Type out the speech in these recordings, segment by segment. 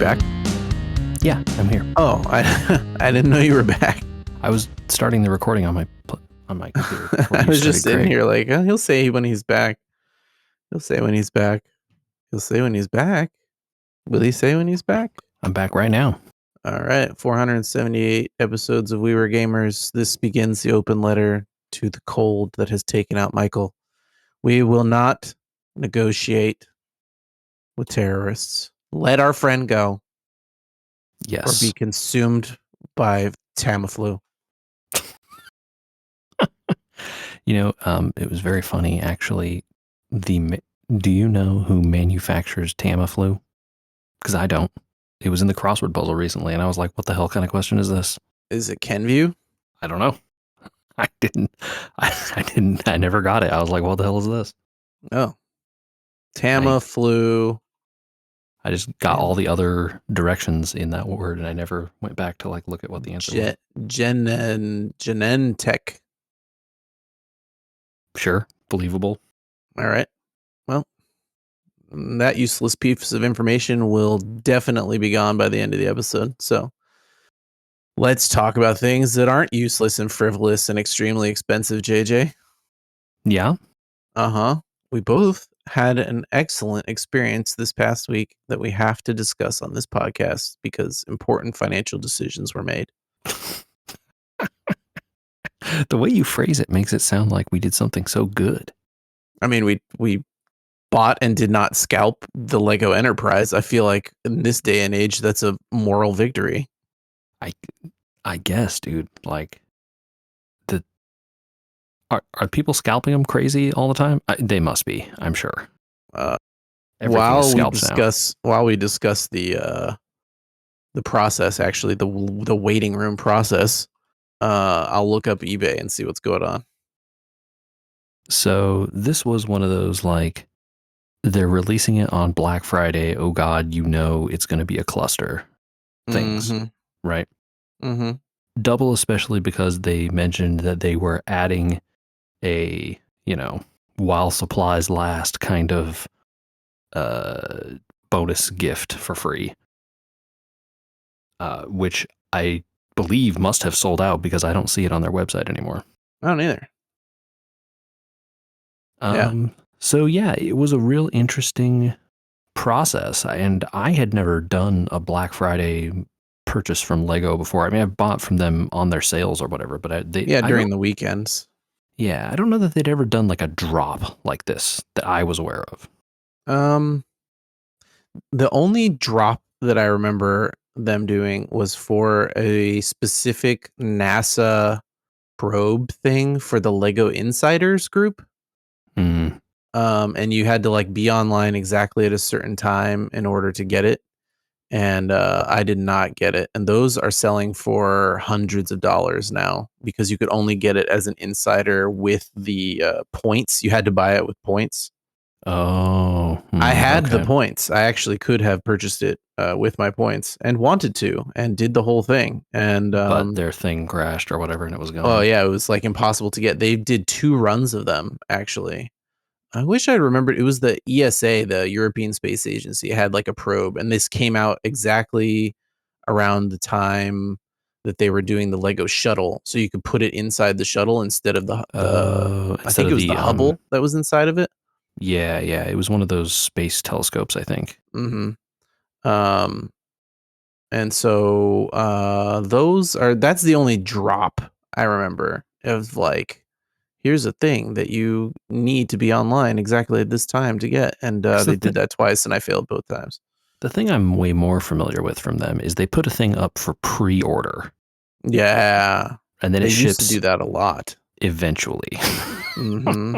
back? Yeah, I'm here. Oh, I didn't know you were back. I was starting the recording on my computer. I was just sitting here like, oh, he'll say when he's back. He'll say when he's back. He'll say when he's back. Will he say when he's back? I'm back right now. All right, 478 episodes of We Were Gamers. This begins the open letter to the cold that has taken out Michael. We will not negotiate with terrorists. Let our friend go. Yes. Or be consumed by Tamiflu. It was very funny, actually. Do you know who manufactures Tamiflu? Because I don't. It was in the crossword puzzle recently, and I was like, what the hell kind of question is this? Is it Kenview? I don't know. I never got it. I was like, what the hell is this? Oh. Tamiflu. I just got all the other directions in that word, and I never went back to look at what the answer was. Genentech. Sure. Believable. All right. Well, that useless piece of information will definitely be gone by the end of the episode. So let's talk about things that aren't useless and frivolous and extremely expensive, JJ. Yeah. We both had an excellent experience this past week that we have to discuss on this podcast because important financial decisions were made. The way you phrase it makes it sound like we did something so good. I mean, we bought and did not scalp the Lego Enterprise. I feel like in this day and age, that's a moral victory. I guess, dude. Are people scalping them crazy all the time? They must be. I'm sure. While we discuss the process, actually the waiting room process, I'll look up eBay and see what's going on. So this was one of those they're releasing it on Black Friday. Oh God, it's going to be a cluster things, right? Mm-hmm. Double, especially because they mentioned that they were adding a while supplies last kind of bonus gift for free, which I believe must have sold out because I don't see it on their website anymore. I don't either. So yeah, it was a real interesting process, and I had never done a Black Friday purchase from Lego before. I mean, I've bought from them on their sales or whatever, but during the weekends. Yeah, I don't know that they'd ever done a drop like this that I was aware of. The only drop that I remember them doing was for a specific NASA probe thing for the Lego Insiders group. Mm. And you had to be online exactly at a certain time in order to get it. And I did not get it. And those are selling for hundreds of dollars now because you could only get it as an insider with the points. You had to buy it with points. Oh, I had the points. I actually could have purchased it with my points and wanted to and did the whole thing. And but their thing crashed or whatever and it was gone. Oh, yeah. It was impossible to get. They did 2 runs of them, actually. I wish I remembered. It was the ESA, the European Space Agency. It had a probe, and this came out exactly around the time that they were doing the Lego shuttle. So you could put it inside the shuttle instead of I think it was the Hubble that was inside of it. Yeah. It was one of those space telescopes, I think. Mm-hmm. And so that's the only drop I remember of here's a thing that you need to be online exactly at this time to get. And they did that twice and I failed both times. The thing I'm way more familiar with from them is they put a thing up for pre-order. Yeah. And then they it ships. Used to do that a lot. Eventually. Mm-hmm.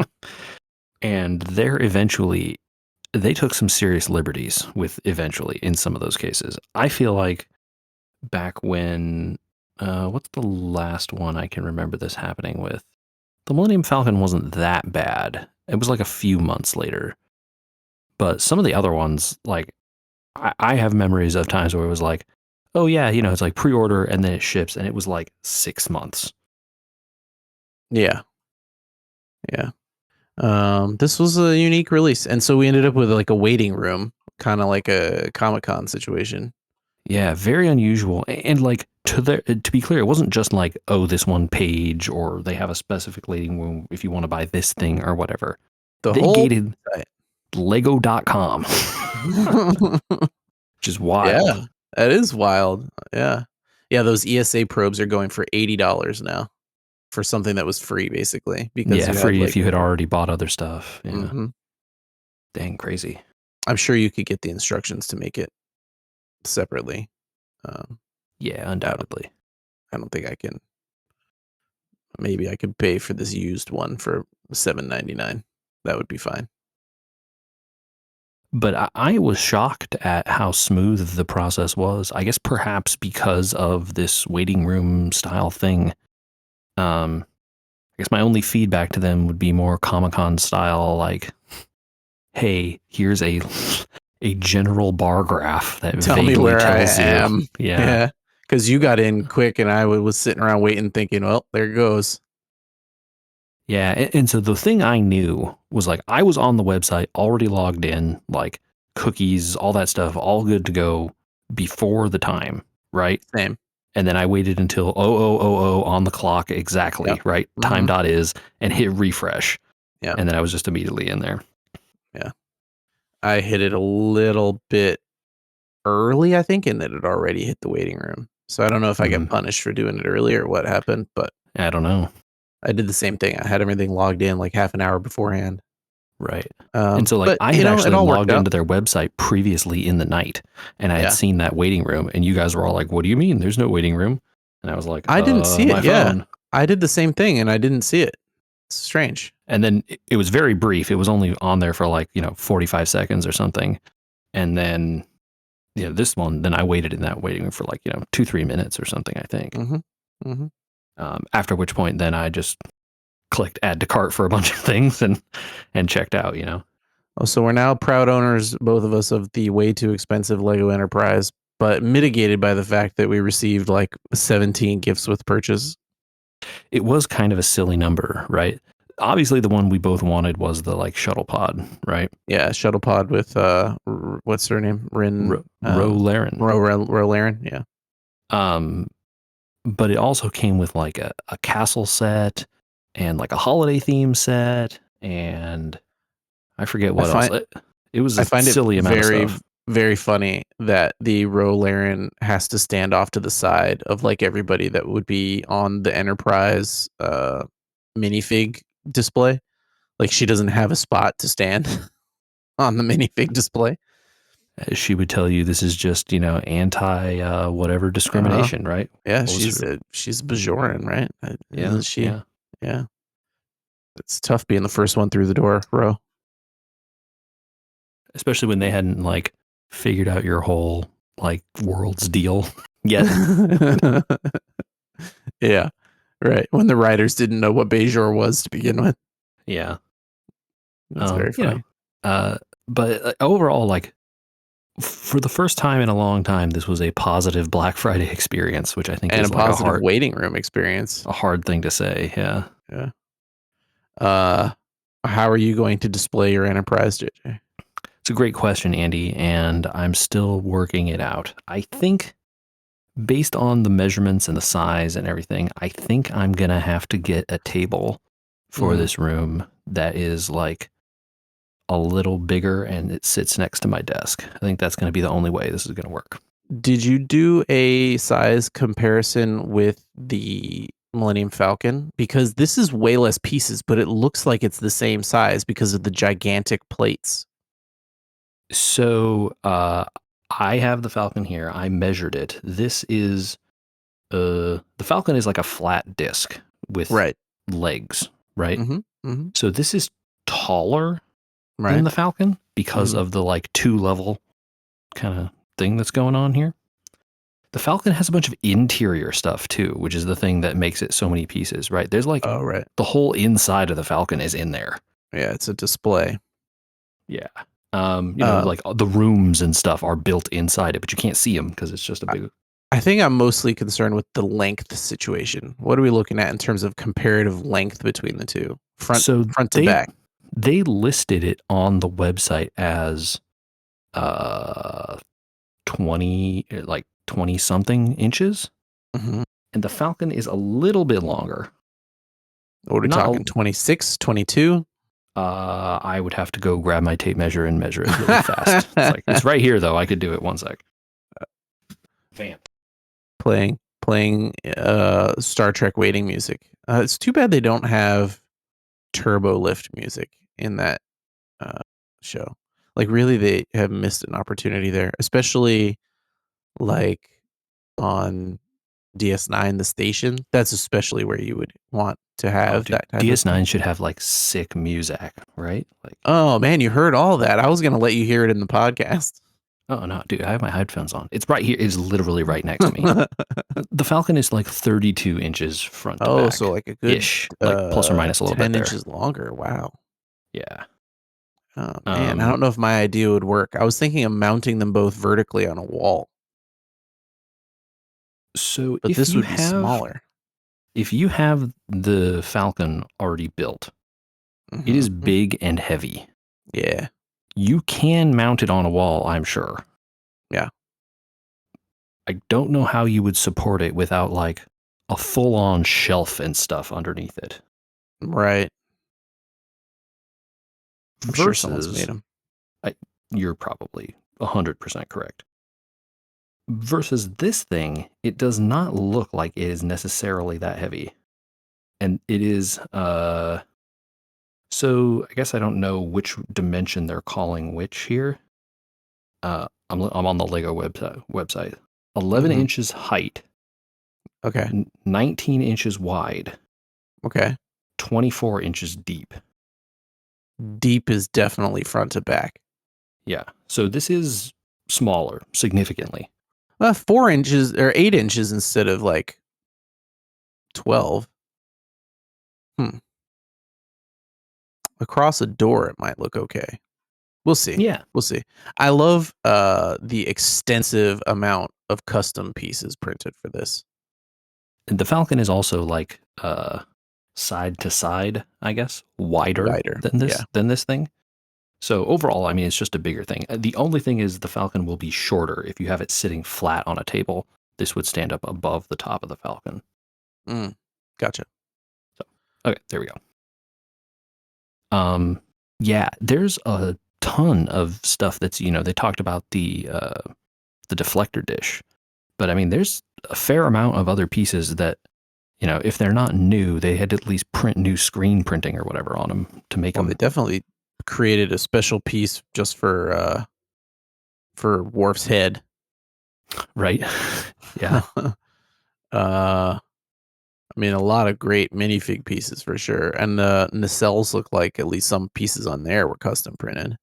And they took some serious liberties with eventually in some of those cases. I feel like back when, what's the last one I can remember this happening with? The Millennium Falcon wasn't that bad. It was a few months later. But some of the other ones, I have memories of times where it was oh yeah, it's pre-order and then it ships and it was 6 months. Yeah. This was a unique release. And so we ended up with a waiting room, kind of like a Comic-Con situation. Yeah, very unusual. And like to be clear, it wasn't just like, oh, this one page or they have a specific waiting room if you want to buy this thing or whatever. The They whole gated Lego.com, which is wild. Yeah, that is wild. Yeah. Yeah, those ESA probes are going for $80 now for something that was free, basically, because Yeah, you had free if like you had already bought other stuff. Yeah. mhm. Dang crazy. I'm sure you could get the instructions to make it separately. Um, Yeah, I don't undoubtedly. I don't think I can. Maybe I could pay for this used one for $7.99. That would be fine. But I was shocked at how smooth the process was. I guess perhaps because of this waiting room style thing. I guess my only feedback to them would be more Comic-Con style, like, hey, here's a general bar graph that Tell me vaguely where I tells you. am. Yeah. Yeah, because you got in quick, and I was sitting around waiting, thinking, "Well, there it goes." Yeah. And so the thing I knew was like, I was on the website already logged in, like cookies, all that stuff, all good to go before the time, right? Same. And then I waited until 0000 on the clock exactly, Yep. right? Time Mhm. dot is, and hit refresh. Yep. And then I was just immediately in there. Yeah. I hit it a little bit early, I think, and it had already hit the waiting room. So I don't know if I get Mm, punished for doing it early or what happened, but I don't know. I did the same thing. I had everything logged in like half an hour beforehand. Right. And so, like, But, I had it actually all worked logged out. into their website previously in the night, and I had Yeah. seen that waiting room, and you guys were all like, "What do you mean? There's no waiting room?" And I was like, I didn't see my it, yeah. phone." I did the same thing, and I didn't see it. It's strange. And then it was very brief. It was only on there for like 45 seconds or something, and then this one, then I waited in that waiting room for like 2-3 minutes or something, I think. Mhm. Mhm. After which point, then I just clicked add to cart for a bunch of things and checked out. Oh, so we're now proud owners, both of us, of the way too expensive Lego Enterprise, but mitigated by the fact that we received, like, 17 gifts with purchase. It was kind of a silly number, right? Obviously, the one we both wanted was the like shuttle pod, right? Yeah, shuttle pod with, what's her name? Ro Laren. Laren, yeah. Um, but it also came with like a castle set and like a holiday theme set, and I forget I what else. find It was I a find it silly amount of very, stuff. very funny that the Laren has to stand off to the side of, like, everybody that would be on the Enterprise, minifig display. Like, she doesn't have a spot to stand on the minifig display. She would tell you this is just anti whatever Uh-huh. discrimination, right? Yeah, What was her? she's Bajoran, right? Yeah, Isn't she? yeah. Yeah. It's tough being the first one through the door, Ro. Especially when they hadn't like figured out your whole like world's deal yet. Yeah, right. When the writers didn't know what Bajor was to begin with. Yeah. That's very You know, funny. but overall, like for the first time in a long time, this was a positive Black Friday experience, which I think And a is like positive waiting room experience. a hard thing to say. Yeah. Yeah. Uh, how are you going to display your Enterprise, JJ? It's a great question, Andy, and I'm still working it out. I think based on the measurements and the size and everything, I think I'm going to have to get a table for Mhm. this room that is like a little bigger and it sits next to my desk. I think that's going to be the only way this is going to work. Did you do a size comparison with the Millennium Falcon? Because this is way less pieces, but it looks like it's the same size because of the gigantic plates. So, I have the Falcon here. I measured it. This is the Falcon is like a flat disc with Right. legs, right? Mhm. Mhm. So this is taller than Right. the Falcon because Mhm. of the like 2 level kind of thing that's going on here. The Falcon has a bunch of interior stuff too, which is the thing that makes it so many pieces, right? There's like Oh, right. the whole inside of the Falcon is in there. Yeah, it's a display. Yeah. Uh, Like the rooms and stuff are built inside it, but you can't see them because it's just a I big. I think I'm mostly concerned with the length situation. What are we looking at in terms of comparative length between the two? So Front to they back. they listed it on the website as uh 20, like 20 something inches, Mm-hmm. and the Falcon is a little bit longer. What are we Not talking? 26, 22? I would have to go grab my tape measure and measure it really fast. It's right here though. I could do it. One sec. Vamp. Playing Star Trek waiting music. It's too bad they don't have turbo lift music in that uh, show. Like, really, they have missed an opportunity there, especially like on DS9, the station. That's especially where you would want to Oh, have dude, that type of thing. DS9 should have like sick music, right? Like, Oh man, you heard all that. I was gonna let you hear it in the podcast. oh no, dude, I have my headphones on. It's right here. It's literally right next to me. The Falcon is like 32 inches front to Oh, so back like a good ish, like plus or minus a little bit 10 there. inches longer. Wow. Yeah. Oh man, I don't know if my idea would work. I was thinking of mounting them both vertically on a wall, So but this would be smaller. if you have the Falcon already built, it is Mm-hmm. big and heavy. Yeah. You can mount it on a wall, I'm sure. Yeah. I don't know how you would support it without like a full on shelf and stuff underneath it. Right. I'm sure someone's made Versus, them. you're probably 100% correct. Versus this thing, it does not look like it is necessarily that heavy. And it is, so I guess I don't know which dimension they're calling which here. I'm on the Lego website. 11 Mm-hmm. inches height, Okay. 19 inches wide, Okay. 24 inches deep. Deep is definitely front to back. Yeah. So this is smaller, significantly. 4 inches or 8 inches instead of like 12. Across a door, it might look okay. We'll see. Yeah. We'll see. I love the extensive amount of custom pieces printed for this. And the Falcon is also like side to side, I guess, wider Wider. than Yeah. this thing. So overall, I mean, it's just a bigger thing. The only thing is the Falcon will be shorter. If you have it sitting flat on a table, this would stand up above the top of the Falcon. Gotcha. So, okay, there we go. Yeah, there's a ton of stuff that's, they talked about the deflector dish, but I mean, there's a fair amount of other pieces that, if they're not new, they had to at least print new screen printing or whatever on them to make Well, them. they definitely created a special piece just for Worf's head. Right. Yeah. I mean, a lot of great minifig pieces for sure. And the nacelles look like at least some pieces on there were custom printed.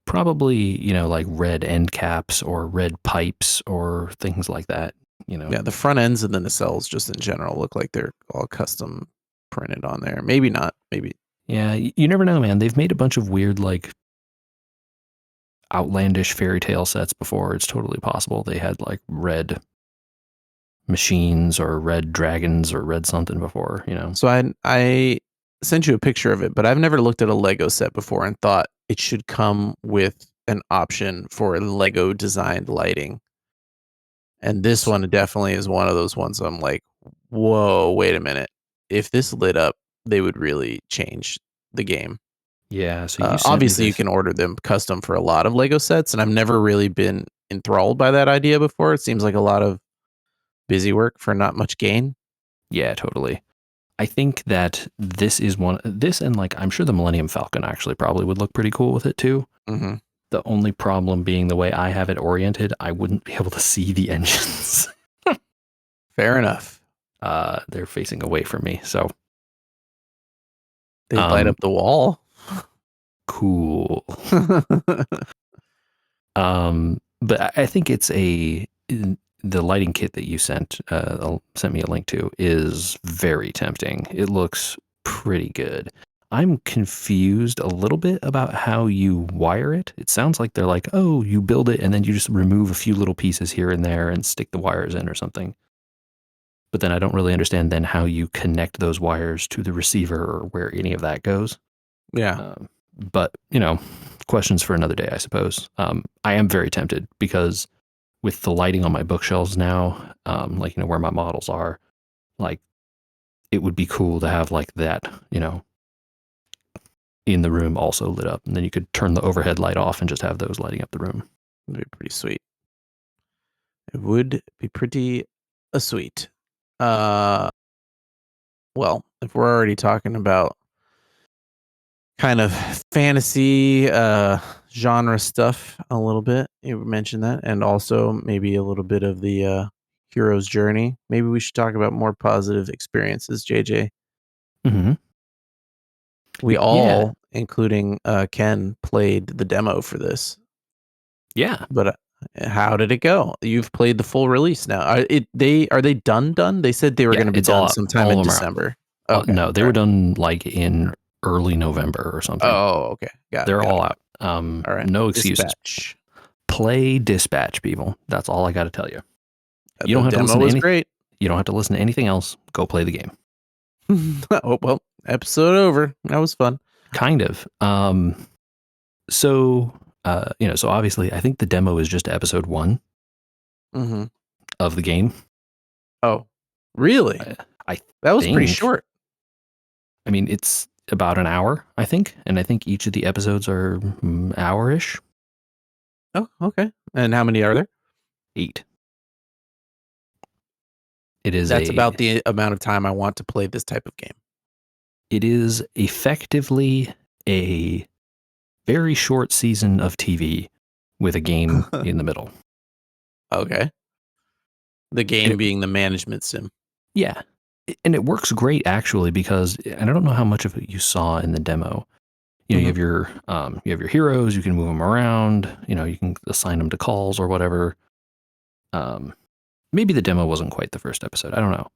Probably, like red end caps or red pipes or things like that. Yeah, the front ends of the nacelles just in general look like they're all custom printed on there. Maybe not. Maybe. Yeah, you never know, man. They've made a bunch of weird, like, outlandish fairy tale sets before. It's totally possible they had like red machines or red dragons or red something before, So I sent you a picture of it, but I've never looked at a Lego set before and thought it should come with an option for Lego designed lighting. And this one definitely is one of those ones I'm like, whoa, wait a minute. If this lit up, they would really change the game. Yeah, so you sent me Obviously, you this. can order them custom for a lot of Lego sets, and I've never really been enthralled by that idea before. It seems like a lot of busy work for not much gain. Yeah, totally. I think that this is this and like I'm sure the Millennium Falcon actually probably would look pretty cool with it too. Mm-hmm. The only problem being the way I have it oriented, I wouldn't be able to see the engines. Fair enough. They're facing away from me, so They light up the wall. Cool. But I think it's the lighting kit that you sent me a link to is very tempting. It looks pretty good. I'm confused a little bit about how you wire it. It sounds like they're like, oh, you build it and then you just remove a few little pieces here and there and stick the wires in or something. But then I don't really understand then how you connect those wires to the receiver or where any of that goes. Yeah. But, questions for another day, I suppose. I am very tempted because with the lighting on my bookshelves now, like, you know, where my models are, like, it would be cool to have like that, you know, in the room also lit up. And then you could turn the overhead light off and just have those lighting up the room. It'd be pretty sweet. It would be pretty sweet. Uh, well, if we're already talking about kind of fantasy genre stuff a little bit, you mentioned that, and also maybe a little bit of the hero's journey. Maybe we should talk about more positive experiences, JJ. Mm-hmm. We Yeah. all, including Ken, played the demo for this. Yeah. But how did it go? You've played the full release now. Are they done? Done? They said they were Yeah. going to be It's all done out. sometime All in of them are out. December. Okay. No, they All were right. done like in early November or something. Oh, okay. Got it. They're Got all it. out. All right. No excuses. Dispatch. Play Dispatch, people. That's all I got to tell you. You The don't have to demo listen to was great. You don't have to listen to anything else. Go play the game. Oh, well, episode over. That was fun. Kind of. So, you know, so obviously, I think the demo is just episode 1 Mm-hmm. of the game. Oh, really? I That was pretty think. short. I mean, it's about an hour, I think, and I think each of the episodes are hour-ish. Oh, okay. And how many are there? 8. It is That's about the amount of time I want to play this type of game. It is effectively a very short season of TV with a game in the middle. Okay. The game being the management sim. Yeah. And it works great actually because and I don't know how much of it you saw in the demo. You know, Mm-hmm. you have your heroes, you can move them around, you know, you can assign them to calls or whatever. Maybe the demo wasn't quite the first episode. I don't know.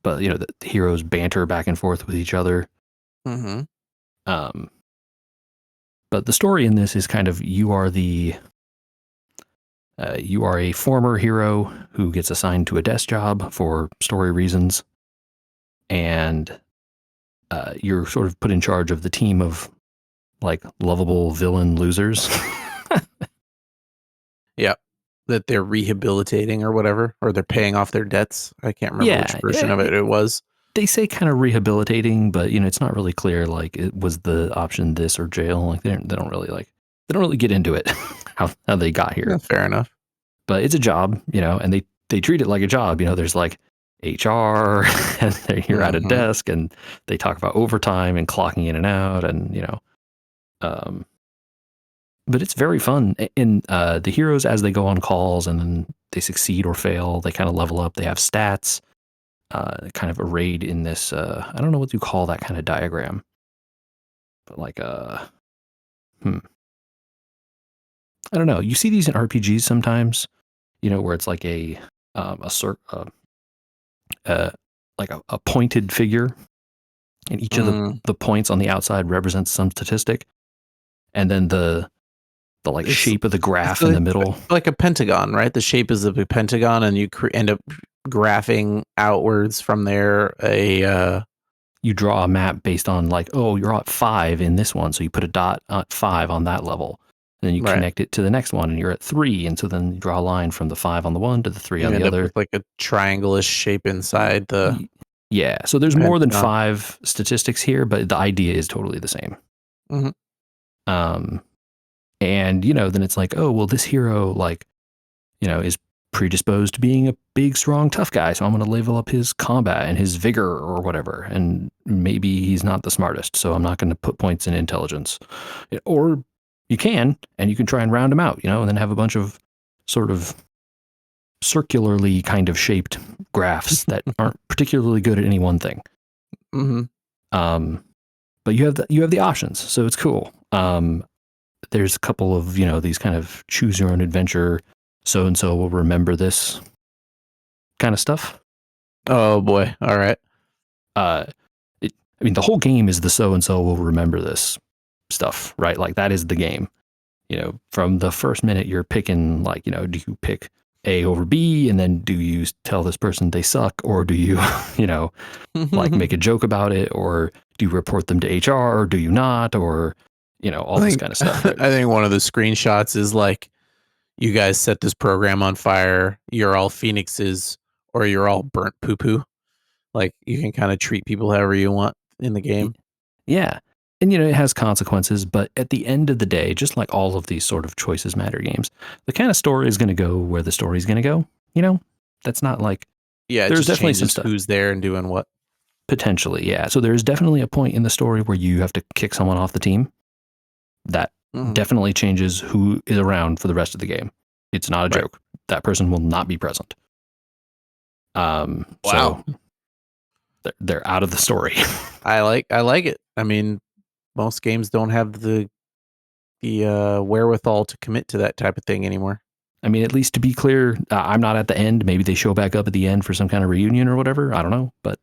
But you know, the heroes banter back and forth with each other. Mm-hmm. But the story in this is kind of you are a former hero who gets assigned to a desk job for story reasons, and you're sort of put in charge of the team of like lovable villain losers. Yeah. That they're rehabilitating or whatever, or they're paying off their debts. I can't remember which Yeah, version of it was. they say kind of rehabilitating, but you know it's not really clear. Like, it was the option this or jail. Like they don't really get into it how they got here. Yeah, fair enough. But it's a job, you know, and they treat it like a job. You know, there's like HR, and you're at a Mm-hmm. desk, and they talk about overtime and clocking in and out, and you know, but it's very fun. And the heroes, as they go on calls and then they succeed or fail, they kind of level up. They have stats, kind of arrayed in this. I don't know what you call that kind of diagram, but like I don't know. You see these in RPGs sometimes, you know, where it's like like a pointed figure, and each of Mm. the points on the outside represents some statistic, and then the like It's shape of the it's graph in the middle. like a pentagon, right? The shape is of a pentagon, and you end up graphing outwards from there. You draw a map based on like, oh, you're at 5 in this one, so you put a dot at 5 on that level. And then you Right. connect it to the next one, and you're at 3, and so then you draw a line from the 5 on the one to the 3 You on the end up other. with like a triangle-ish shape inside the Yeah, so there's more than pentagon. 5 statistics here, but the idea is totally the same. Mm-hmm. And you know, then it's like, oh, well, this hero, like, you know, is predisposed to being a big, strong, tough guy, so I'm going to level up his combat and his vigor or whatever. And maybe he's not the smartest, so I'm not going to put points in intelligence. Or you can, and you can try and round him out, you know, and then have a bunch of sort of circularly kind of shaped graphs that aren't particularly good at any one thing. Mm-hmm. But you have the options, so it's cool. There's a couple of, you know, these kind of choose your own adventure, so and so will remember this kind of stuff. Oh boy! All right. I mean, the whole game is the so and so will remember this stuff, right? Like, that is the game. You know, from the first minute you're picking, like, you know, do you pick A over B, and then do you tell this person they suck, or do you, you know, like make a joke about it, or do you report them to HR, or do you not, or, you know, all this kind of stuff. Right? I think one of the screenshots is like you guys set this program on fire, you're all phoenixes, or you're all burnt poo poo. Like, you can kinda treat people however you want in the Y- game. Yeah. And, it has consequences, but at the end of the day, just like all of these sort of choices matter games, the kind of story is going to go where the story is going to go. That's not like, Yeah, it there's just definitely some changes stuff. who's there and doing what. Potentially, yeah. So there's definitely a point in the story where you have to kick someone off the team. That Mhm. definitely changes who is around for the rest of the game. It's not a Right. joke. That person will not be present. So Wow. they're out of the story. I like it. I mean, most games don't have the wherewithal to commit to that type of thing anymore. I mean, at least to be clear, I'm not at the end. Maybe they show back up at the end for some kind of reunion or whatever. I don't know. But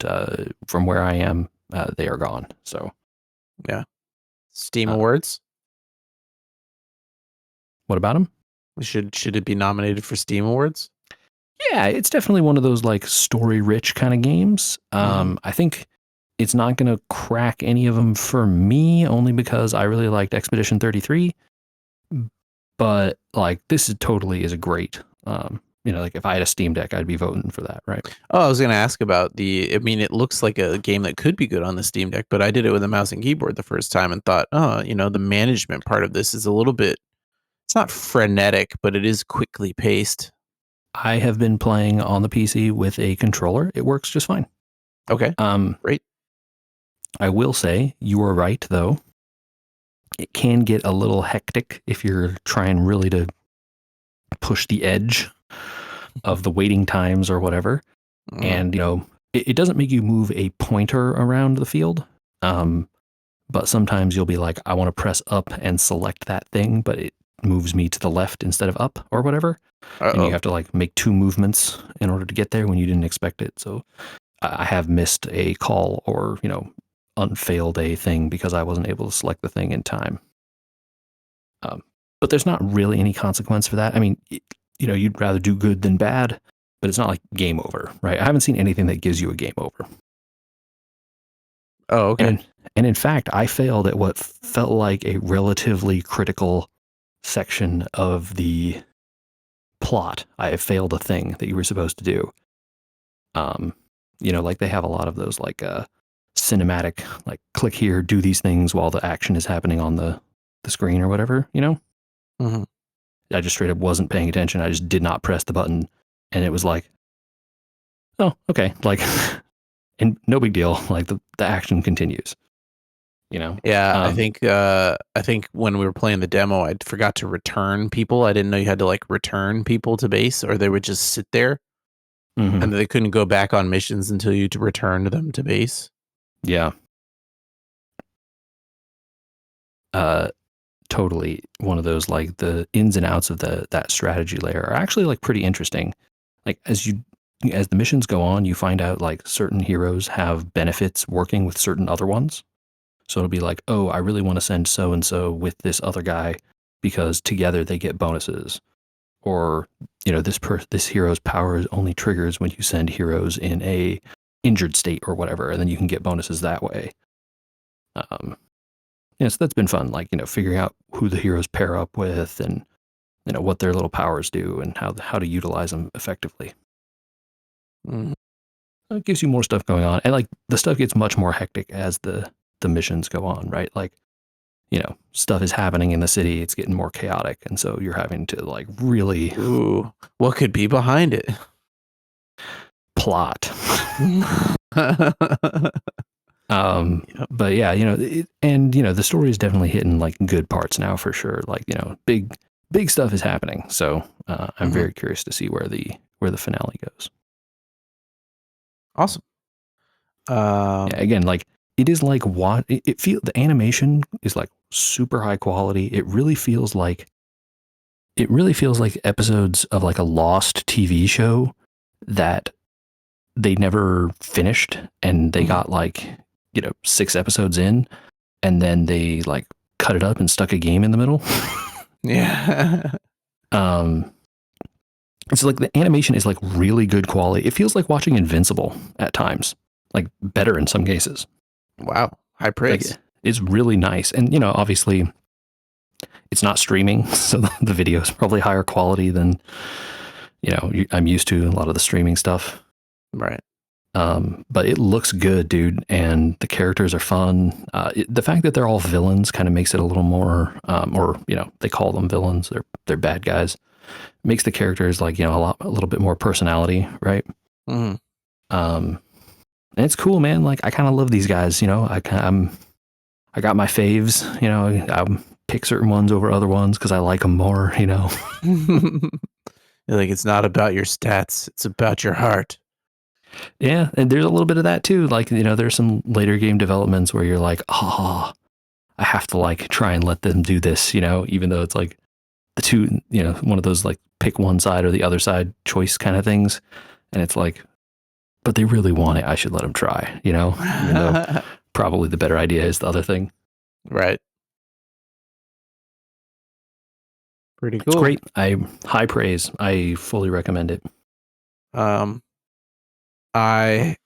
from where I am, they are gone. So, Yeah. Steam uh, Awards? what about them? Should it be nominated for Steam Awards? Yeah, it's definitely one of those like story rich kind of games. Mhm. I think it's not going to crack any of them for me, only because I really liked Expedition 33. But like, this totally is a great. Like if I had a Steam Deck, I'd be voting for that, right? Oh, I was gonna ask about I mean, it looks like a game that could be good on the Steam Deck, but I did it with a mouse and keyboard the first time and thought, "Oh, the management part of this is a little bit it's not frenetic, but it is quickly paced." I have been playing on the PC with a controller. It works just fine. Okay, Um, great. I will say you are right, though. It can get a little hectic if you're trying really to push the edge of the waiting times or whatever. Mm. And, it doesn't make you move a pointer around the field. But sometimes you'll be like, I want to press up and select that thing, but it moves me to the left instead of up or whatever. And you Uh-oh. have to like make two movements in order to get there when you didn't expect it. So I have missed a call or, unfailed a thing because I wasn't able to select the thing in time. But there's not really any consequence for that. I mean, you'd rather do good than bad, but it's not like game over, right? I haven't seen anything that gives you a game over. Oh, okay. And in fact, I failed at what felt like a relatively critical section of the plot. I have failed a thing that you were supposed to do. Like they have a lot of those like cinematic, like click here, do these things while the action is happening on the screen or whatever. Mhm. I just straight up wasn't paying attention. I just did not press the button, and it was like, oh, okay, like, and no big deal. Like the action continues. You know, Yeah, um, I think when we were playing the demo, I forgot to return people. I didn't know you had to, like, return people to base or they would just sit there, mhm, and they couldn't go back on missions until you to return them to base. yeah, uh, totally one of those like the ins and outs of that strategy layer are actually like pretty interesting. Like as the missions go on, you find out like certain heroes have benefits working with certain other ones. So it'll be like, oh, I really want to send so and so with this other guy because together they get bonuses. Or this hero's power only triggers when you send heroes in a injured state or whatever, and then you can get bonuses that way. Um, so that's been fun, like figuring out who the heroes pair up with and what their little powers do and how to utilize them effectively. Mhm. It gives you more stuff going on, and like the stuff gets much more hectic as the missions go on, right? Like stuff is happening in the city, it's getting more chaotic, and so you're having to like really Ooh, what could be behind it? plot. Yep. But yeah, and the story is definitely hitting like good parts now for sure. Like big stuff is happening. So I'm Mhm. very curious to see where the finale goes. Awesome. Yeah, Um, again, like it is like what it feel the animation is like super high quality. It really feels like episodes of like a lost TV show that they never finished and they mhm. got like 6 episodes in and then they like cut it up and stuck a game in the middle. Yeah. um it's like the animation is like really good quality. It feels like watching Invincible at times, like better in some cases. Wow, high Like praise. it's really nice. And obviously It's not streaming, so the video is probably higher quality than I'm used to a lot of the streaming stuff. Right. But it looks good, dude, and the characters are fun. The fact that they're all villains kind of makes it a little more, or they call them villains. They're bad guys. Makes the characters like a little bit more personality, right? Mm-hmm. And it's cool, man. Like I kind of love these guys. I got my faves. I pick certain ones over other ones because I like them more. Like, it's not about your stats; it's about your heart. Yeah, and there's a little bit of that too. Like, there's some later game developments where you're like, oh, I have to like try and let them do this, even though it's like the two, one of those like pick one side or the other side choice kind of things. And it's like, but they really want it. I should let them try, even though probably the better idea is the other thing. Right. Pretty It's cool. great. High praise. I fully recommend it. I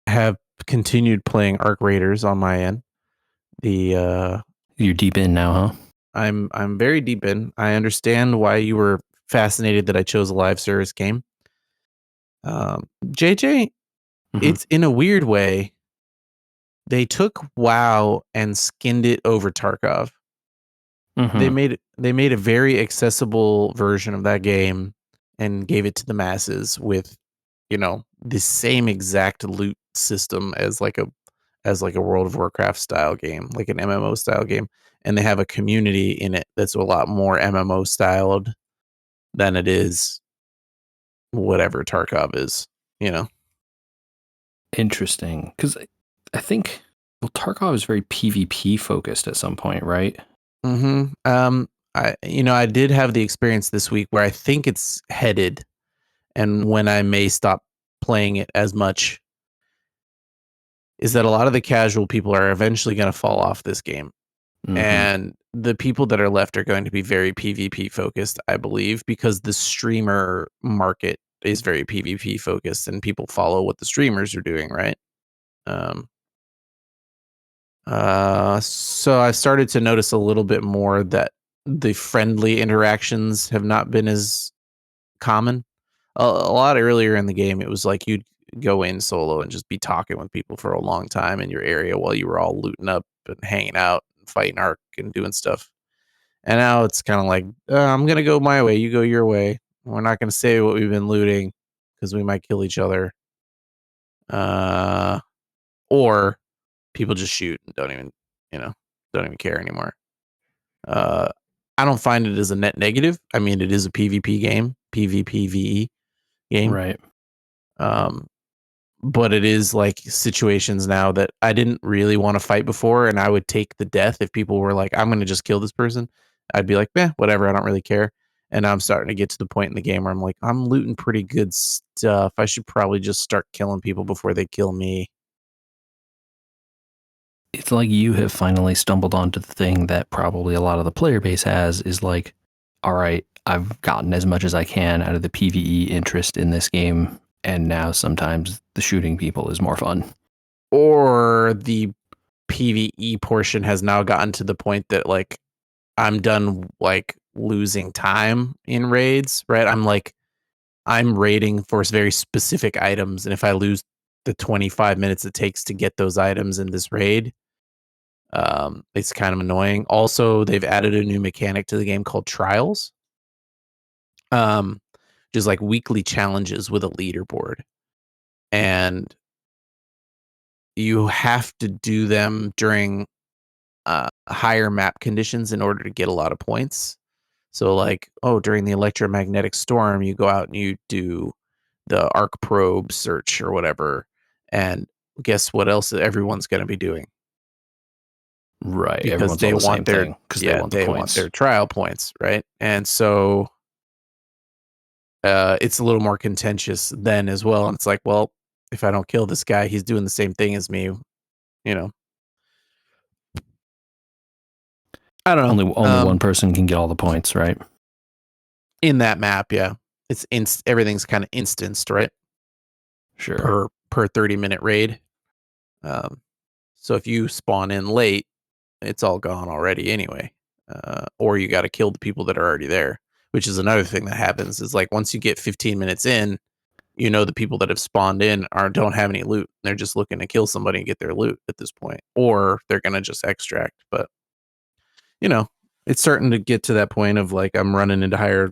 have continued playing Arc Raiders on my end. You're deep in now, huh? I'm very deep in. I understand why you were fascinated that I chose a live service game. JJ, it's in a weird way. They took WoW and skinned it over Tarkov. They made a very accessible version of that game and gave it to the masses with, the same exact loot system as like a World of Warcraft style game, like an MMO style game. And they have a community in it that's a lot more MMO styled than it is whatever Tarkov is. Interesting. Because I think, Tarkov is very PvP focused at some point, right? Mm-hmm. I did have the experience this week where I think it's headed, and when I may stop playing it as much, is that a lot of the casual people are eventually going to fall off this game. And the people that are left are going to be very PvP focused, I believe, because the streamer market is very PvP focused and people follow what the streamers are doing, right? So I started to notice a little bit more that the friendly interactions have not been as common. A lot earlier in the game, it was like you'd go in solo and just be talking with people for a long time in your area while you were all looting up and hanging out and fighting arc and doing stuff. And now it's kind of like, I'm going to go my way. You go your way. We're not going to say what we've been looting because we might kill each other. Or people just shoot and don't even care anymore. I don't find it as a net negative. I mean, it is a PvP game, PvPvE game. Right. But it is like situations now that I didn't really want to fight before, and I would take the death if people were like, I'm going to just kill this person. I'd be like, whatever, I don't really care. And I'm starting to get to the point in the game where I'm like, I'm looting pretty good stuff. I should probably just start killing people before they kill me. It's like you have finally stumbled onto the thing that probably a lot of the player base has is like, all right, I've gotten as much as I can out of the PvE interest in this game. And now sometimes the shooting people is more fun. Or the PvE portion has now gotten to the point that like I'm done like losing time in raids, right? I'm raiding for very specific items, and if I lose the 25 minutes it takes to get those items in this raid, it's kind of annoying. Also, they've added a new mechanic to the game called trials, which is like weekly challenges with a leaderboard, and you have to do them during higher map conditions in order to get a lot of points. So like, during the electromagnetic storm, you go out and you do the arc probe search or whatever. And guess what else everyone's going to be doing? Right. Because Everyone's all they the want same their thing because they want the they want points. their trial points, right? And so it's a little more contentious then as well. And it's like, well, if I don't kill this guy, he's doing the same thing as me, you know. I don't know. Only one person can get all the points, right? In that map, yeah. It's everything's kind of instanced, right? Sure. Per 30-minute raid. So if you spawn in late, it's all gone already anyway. or you got to kill the people that are already there, which is another thing that happens. Is like once you get 15 minutes in, the people that have spawned in don't have any loot. They're just looking to kill somebody and get their loot at this point, or they're gonna just extract. But it's starting to get to that point of like I'm running into higher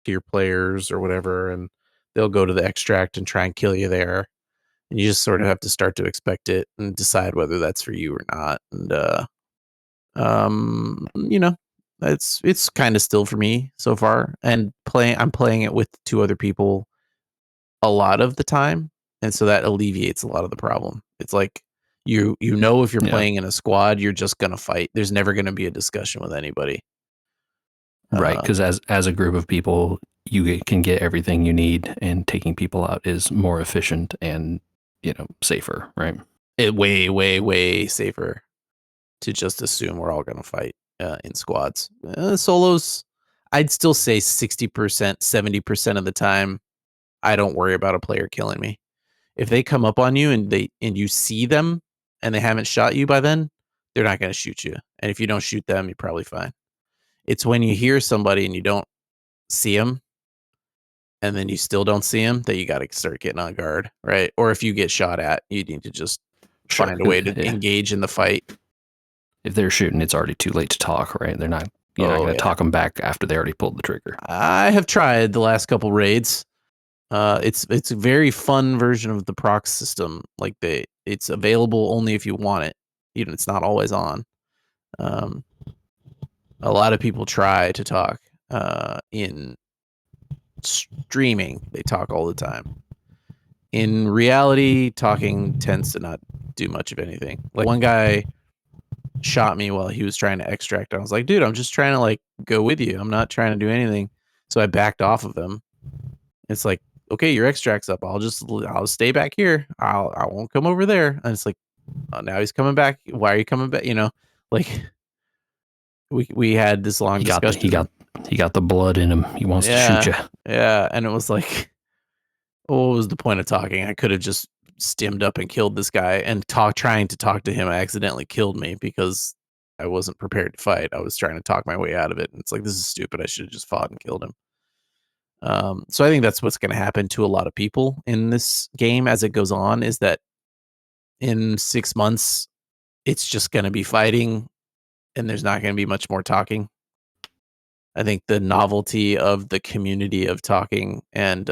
tier players or whatever, and they'll go to the extract and try and kill you there, and you just sort of have to start to expect it and decide whether that's for you or not. And um, you know, it's kind of still for me so far. And I'm playing it with two other people a lot of the time, and so that alleviates a lot of the problem. It's like if you're Yeah. playing in a squad, you're just gonna fight. There's never gonna be a discussion with anybody. Right, because as a group of people, you can get everything you need, and taking people out is more efficient and safer, right? It way, way, way safer to just assume we're all gonna fight in squads. Solos, I'd still say 60%, 70% of the time, I don't worry about a player killing me. If they come up on you and you see them and they haven't shot you by then, they're not gonna shoot you. And if you don't shoot them, you're probably fine. It's when you hear somebody and you don't see them, and then you still don't see them, that you got to start getting on guard, right? Or if you get shot at, you need to just Sure. find a way to Yeah. engage in the fight. If they're shooting, it's already too late to talk, right? You're not going to Yeah. talk them back after they already pulled the trigger. I have tried the last couple raids. It's a very fun version of the proc system. Like it's available only if you want it. It's not always on. A lot of people try to talk in streaming. They talk all the time. In reality, talking tends to not do much of anything. Like one guy shot me while he was trying to extract. I was like, dude, I'm just trying to like go with you. I'm not trying to do anything. So I backed off of him. It's like, okay, your extract's up. I'll stay back here. I won't come over there. And it's like, oh, now he's coming back. Why are you coming back? Like we had this long discussion. He got the blood in him. He wants to shoot you. Yeah. And it was like, what was the point of talking? I could have just stemmed up and killed this guy, and trying to talk to him accidentally killed me because I wasn't prepared to fight. I was trying to talk my way out of it. And it's like, this is stupid. I should have just fought and killed him. So I think that's what's going to happen to a lot of people in this game as it goes on, is that in 6 months, it's just going to be fighting and there's not going to be much more talking. I think the novelty of the community of talking and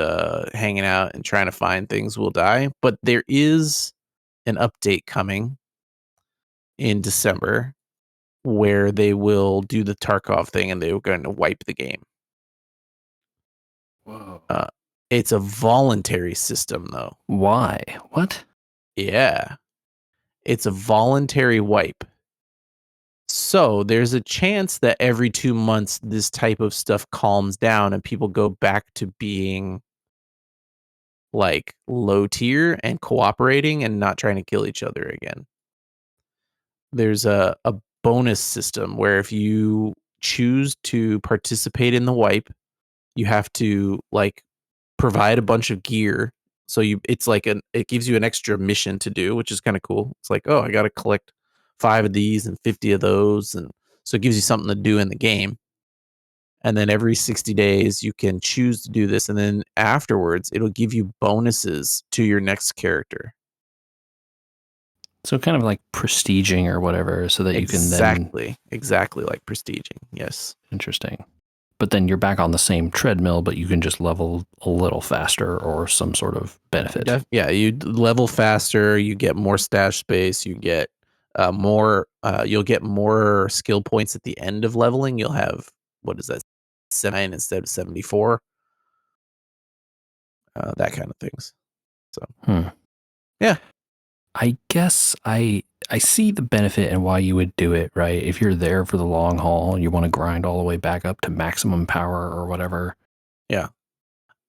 hanging out and trying to find things will die. But there is an update coming in December where they will do the Tarkov thing and they were going to wipe the game. Whoa. It's a voluntary system, though. Why? What? Yeah. It's a voluntary wipe. So there's a chance that every 2 months this type of stuff calms down and people go back to being like low tier and cooperating and not trying to kill each other again. There's a bonus system where if you choose to participate in the wipe, you have to like provide a bunch of gear. So it gives you an extra mission to do, which is kind of cool. It's like, oh, I got to collect 5 of these and 50 of those, and so it gives you something to do in the game. And then every 60 days you can choose to do this, and then afterwards it'll give you bonuses to your next character. So kind of like prestiging or whatever, so that you can then exactly like prestiging. Yes. Interesting. But then you're back on the same treadmill, but you can just level a little faster or some sort of benefit. You level faster. You get more stash space. You get more. You'll get more skill points at the end of leveling. You'll have, what is that, 7 instead of 74. That kind of things. So, yeah. I guess I see the benefit and why you would do it, right? If you're there for the long haul and you want to grind all the way back up to maximum power or whatever. Yeah.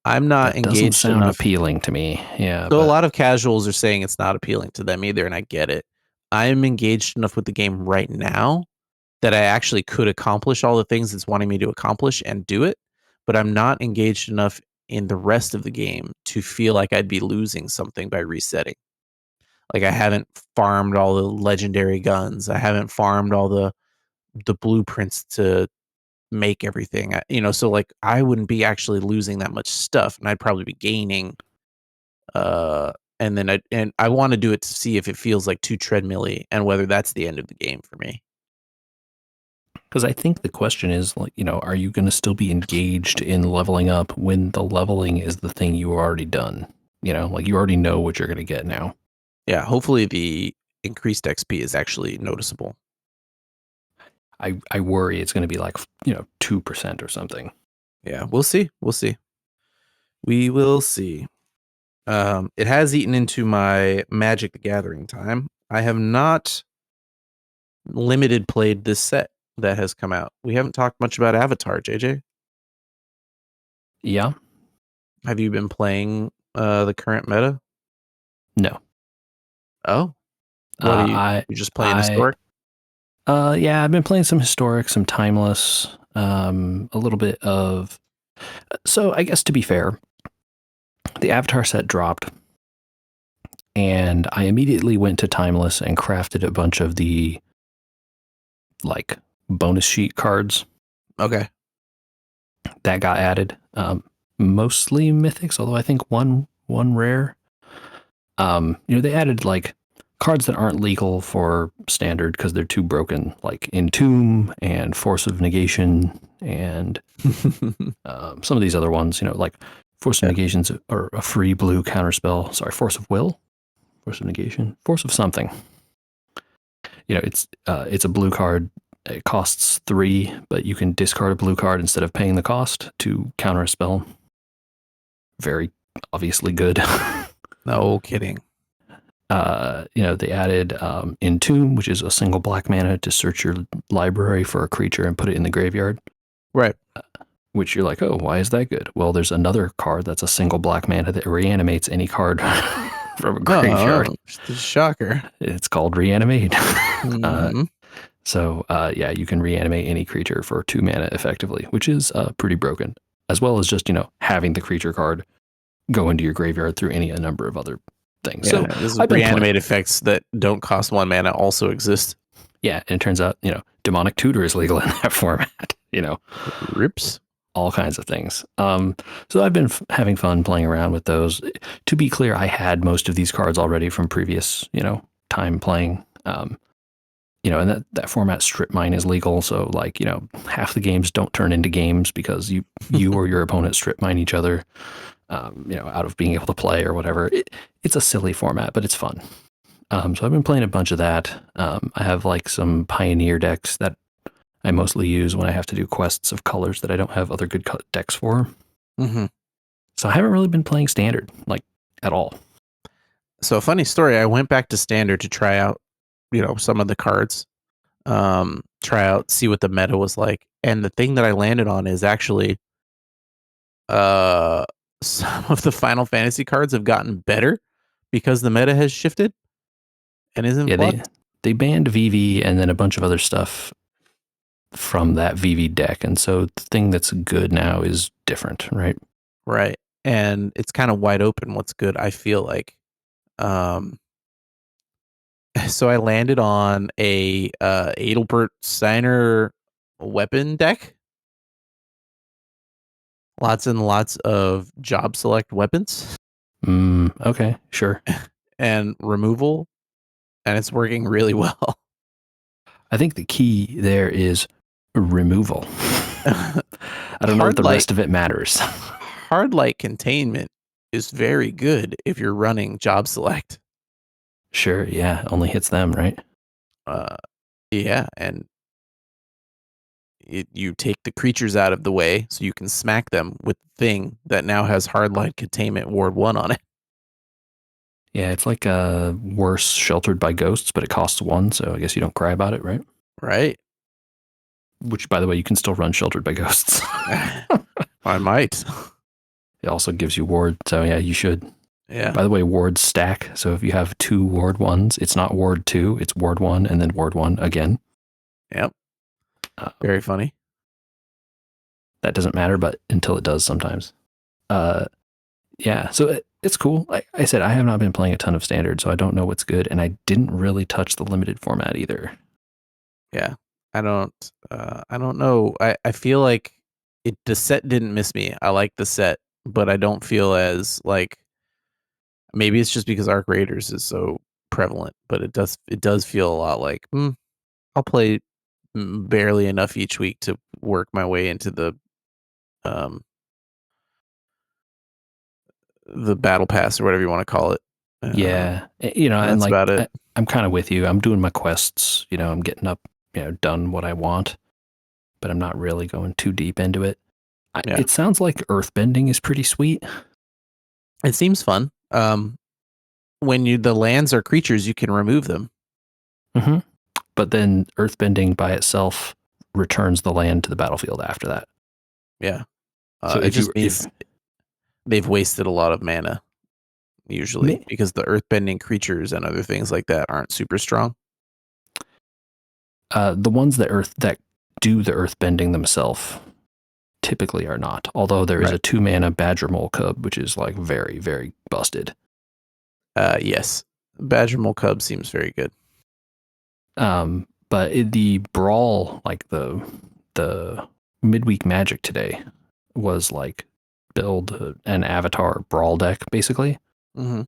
I'm not engaged enough. Doesn't sound appealing to me. Yeah. So a lot of casuals are saying it's not appealing to them either, and I get it. I'm engaged enough with the game right now that I actually could accomplish all the things it's wanting me to accomplish and do it, but I'm not engaged enough in the rest of the game to feel like I'd be losing something by resetting. Like I haven't farmed all the legendary guns. I haven't farmed all the the blueprints to make everything. So like I wouldn't be actually losing that much stuff, and I'd probably be gaining. And then I want to do it to see if it feels like too treadmill-y and whether that's the end of the game for me. Because I think the question is, like, are you going to still be engaged in leveling up when the leveling is the thing you already done? Like you already know what you're going to get now. Yeah, hopefully the increased XP is actually noticeable. I worry it's going to be like 2% or something. Yeah, we'll see. We'll see. We will see. It has eaten into my Magic the Gathering time. I have not limited played this set that has come out. We haven't talked much about Avatar, JJ. Yeah. Have you been playing the current meta? No. Oh, what are you? I You just playing I historic? yeah, I've been playing some historic, some timeless, a little bit of. So I guess to be fair, the Avatar set dropped, and I immediately went to timeless and crafted a bunch of the like bonus sheet cards Okay. that got added. Mostly mythics, although I think one rare. They added like cards that aren't legal for standard because they're too broken, like Entomb and Force of Negation, and some of these other ones. Like Force of Yeah. Negation's or a free blue counterspell. Sorry, Force of Will, Force of Negation, Force of something. It's a blue card. It costs 3, but you can discard a blue card instead of paying the cost to counter a spell. Very obviously good. No kidding. They added Entomb, which is a single black mana to search your library for a creature and put it in the graveyard. Right. Which you're like, oh, why is that good? Well, there's another card that's a single black mana that reanimates any card from a graveyard. Oh, shocker. It's called Reanimate. Mm-hmm. Yeah, you can reanimate any creature for 2 mana effectively, which is pretty broken, as well as just, having the creature card go into your graveyard through any number of other things. Yeah, So this is I've been reanimate effects that don't cost 1 mana also exist. Yeah, and it turns out, demonic tutor is legal in that format, Rips. all kinds of things. So I've been having fun playing around with those. To be clear, I had most of these cards already from previous, time playing. And that format strip mine is legal. So like, half the games don't turn into games because you or your opponent strip mine each other, out of being able to play or whatever. It's a silly format, but it's fun. So I've been playing a bunch of that. I have like some Pioneer decks that I mostly use when I have to do quests of colors that I don't have other good decks for. Mm-hmm. So I haven't really been playing Standard, like, at all. So a funny story, I went back to Standard to try out, some of the cards. Try out, see what the meta was like. And the thing that I landed on is actually some of the Final Fantasy cards have gotten better because the meta has shifted and is in Yeah, flux. they banned VV and then a bunch of other stuff from that VV deck. And so the thing that's good now is different, right? Right. And it's kind of wide open what's good, I feel like. So I landed on a Adelbert Steiner weapon deck. Lots and lots of job select weapons Okay, sure. and removal, and it's working really well. I think the key there is removal. I don't know that the rest of it matters. Hard light containment is very good if you're running job select. Sure, yeah, only hits them, right? Yeah, and you take the creatures out of the way so you can smack them with the thing that now has hard light containment ward 1 on it. Yeah, it's like worse Sheltered by Ghosts, but it costs 1, so I guess you don't cry about it, right? Right. Which, by the way, you can still run Sheltered by Ghosts. I might. It also gives you ward, so yeah, you should. Yeah. By the way, wards stack, so if you have 2 ward 1s, it's not ward 2, it's ward 1 and then ward 1 again. Yep. Very funny. That doesn't matter, but until it does sometimes. Yeah, so it's cool. Like I said, I have not been playing a ton of Standard, so I don't know what's good, and I didn't really touch the limited format either. Yeah. I don't know. I feel like the set didn't miss me. I like the set, but I don't feel as like, maybe it's just because Arc Raiders is so prevalent, but it does feel a lot like, I'll play barely enough each week to work my way into um the battle pass or whatever you want to call it. Yeah, And and that's like about it. I'm kind of with you. I'm doing my quests. I'm getting up, done what I want, but I'm not really going too deep into it. Yeah. It sounds like earthbending is pretty sweet. It seems fun. When the lands are creatures, you can remove them. hmm But then earthbending by itself returns the land to the battlefield after that. Yeah. So It if you just if means they've wasted a lot of mana usually because the earthbending creatures and other things like that aren't super strong. the ones that do the earthbending themselves typically are not. Although there is Right. a 2 mana Badger Mole Cub, which is like very very busted. Yes. Badger Mole Cub seems very good. But the brawl, like the midweek magic today, was like build an avatar brawl deck basically. Mm-hmm.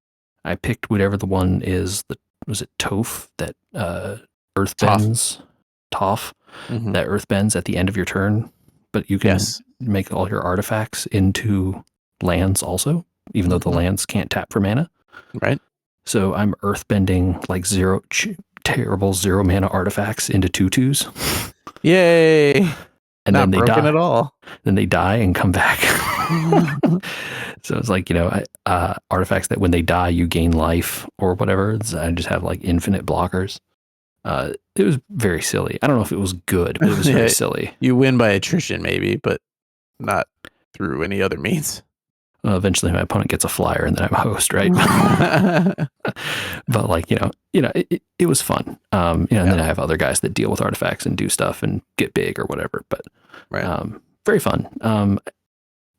I picked whatever the one is that was it Toph that Tough. earthbends Toph Mm-hmm. that earthbends at the end of your turn, but you can Yes. make all your artifacts into lands also, even though the Mm-hmm. lands can't tap for mana. Right. So I'm earthbending like terrible 0 mana artifacts into tutus, Yay. and then Not they broken at die. all. Then they die and come back. So it's like, artifacts that when they die, you gain life or whatever. I just have like infinite blockers. It was very silly. I don't know if it was good, but it was very Yeah, silly. you win by attrition maybe, but not through any other means. Eventually, my opponent gets a flyer, and then I'm a host, right? But like, it was fun. And Yeah. then I have other guys that deal with artifacts and do stuff and get big or whatever. But Right. very fun.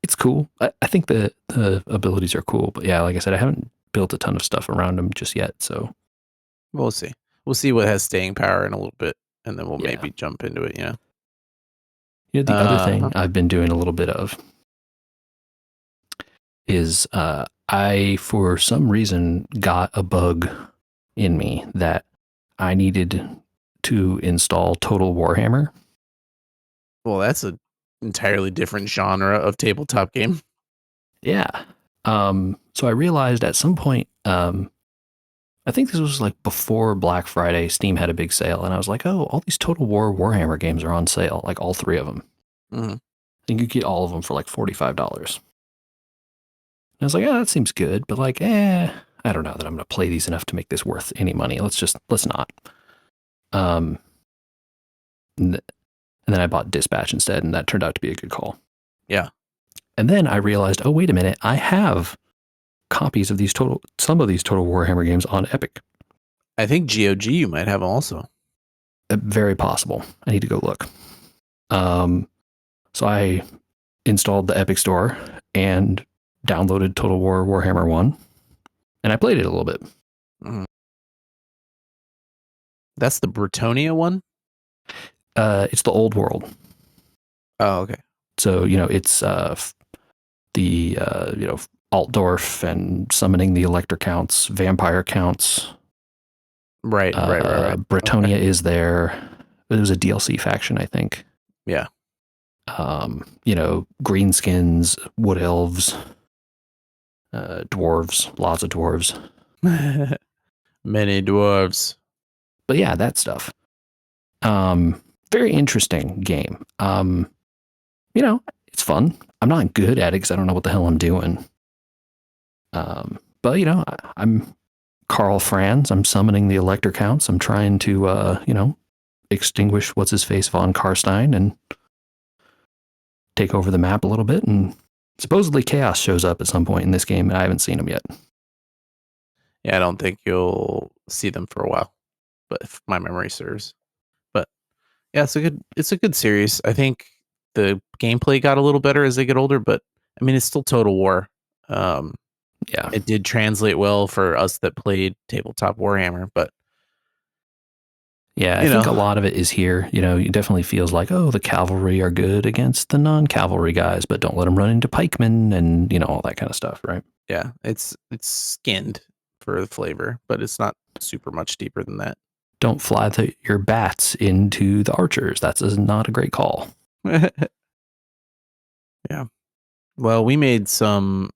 It's cool. I think the abilities are cool, but yeah, like I said, I haven't built a ton of stuff around them just yet. So We'll see. We'll see what has staying power in a little bit, and then we'll yeah, maybe jump into it. the other Huh. thing I've been doing a little bit of is I for some reason got a bug in me that I needed to install Total Warhammer. Well, that's a entirely different genre of tabletop game. Yeah. So I realized at some point, I think this was like before Black Friday, Steam had a big sale, and I was like, oh, all these Total War Warhammer games are on sale, like all 3 of them. Mm-hmm. I think you get all of them for like $45. And I was like, oh, that seems good, but like, I don't know that I'm going to play these enough to make this worth any money. Let's not. Um, and then I bought Dispatch instead, and that turned out to be a good call. Yeah. And then I realized, oh, wait a minute, I have copies of some of these Total Warhammer games on Epic. I think GOG you might have also. Very possible. I need to go look. So I installed the Epic Store and downloaded Total War Warhammer 1, and I played it a little bit. Mm-hmm. That's the Bretonia one? It's the old world. Oh, okay. So, it's the, Altdorf and summoning the Elector counts, vampire counts. Right. Bretonia Okay. is there. It was a DLC faction, I think. Yeah. Greenskins, wood elves, dwarves, lots of dwarves. Many dwarves. But yeah, that stuff. Very interesting game. It's fun. I'm not good at it because I don't know what the hell I'm doing. But I'm Carl Franz. I'm summoning the Elector counts. I'm trying to extinguish what's his face von Karstein and take over the map a little bit. And supposedly Chaos shows up at some point in this game, and I haven't seen him yet. Yeah, I don't think you'll see them for a while, but if my memory serves. But yeah, it's a good series. I think the gameplay got a little better as they get older, but I mean it's still Total War. Yeah. It did translate well for us that played tabletop Warhammer, but Yeah, I You think a know, lot of it is here. It definitely feels like, oh, the cavalry are good against the non-cavalry guys, but don't let them run into pikemen and, all that kind of stuff, right? yeah, it's skinned for the flavor, but it's not super much deeper than that. Don't fly your bats into the archers. That's not a great call. Yeah. Well, we made some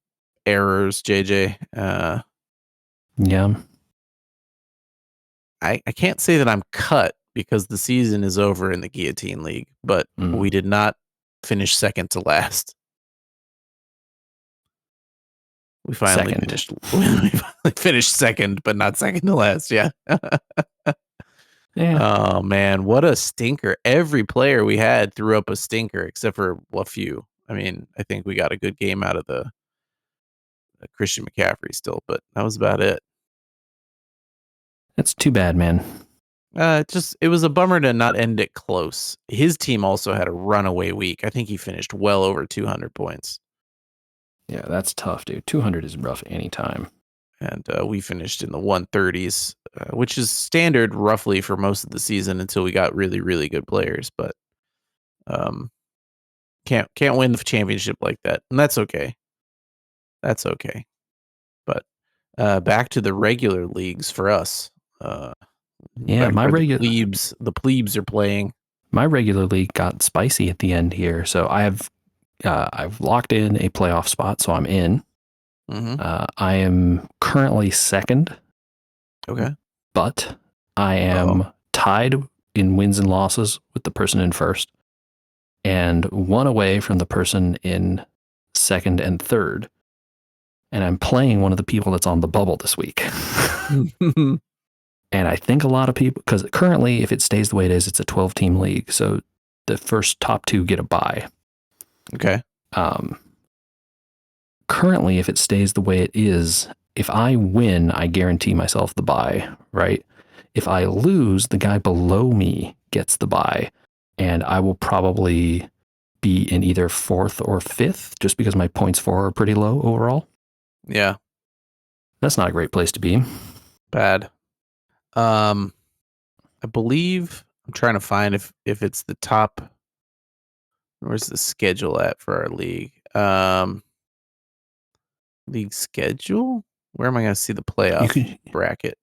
errors, JJ. Yeah. I can't say that I'm cut because the season is over in the Guillotine League, but Mm. we did not finish second to last. We finally Second. finished. We finally finished second, but not second to last. Yeah. Yeah. Oh man, what a stinker! Every player we had threw up a stinker, except for a few. I mean, I think we got a good game out of the Christian McCaffrey still, but that was about it. That's too bad, man. It was a bummer to not end it close. His team also had a runaway week. I think he finished well over 200 points, Yeah, that's tough, dude. 200 is rough anytime. and we finished in the 130s, which is standard roughly for most of the season until we got really, really good players. But um, can't win the championship like that, and that's okay. That's okay. But back to the regular leagues for us. Yeah, Back where the plebes are playing. my regular league got spicy at the end here. So I've locked in a playoff spot, so I'm in. Mm-hmm. I am currently second, Okay. but I am tied in wins and losses with the person in first, and one away from the person in second and third. And I'm playing one of the people that's on the bubble this week. And I think a lot of people, because currently, if it stays the way it is, it's a 12-team league. So the first top two get a bye. Okay. Currently, if it stays the way it is, if I win, I guarantee myself the bye, right? If I lose, the guy below me gets the bye. And I will probably be in either fourth or fifth just because my points for are pretty low overall. Yeah. That's not a great place to be. Bad. I believe I'm trying to find if it's the top. Where's the schedule at for our league? League schedule. Where am I going to see the playoff bracket?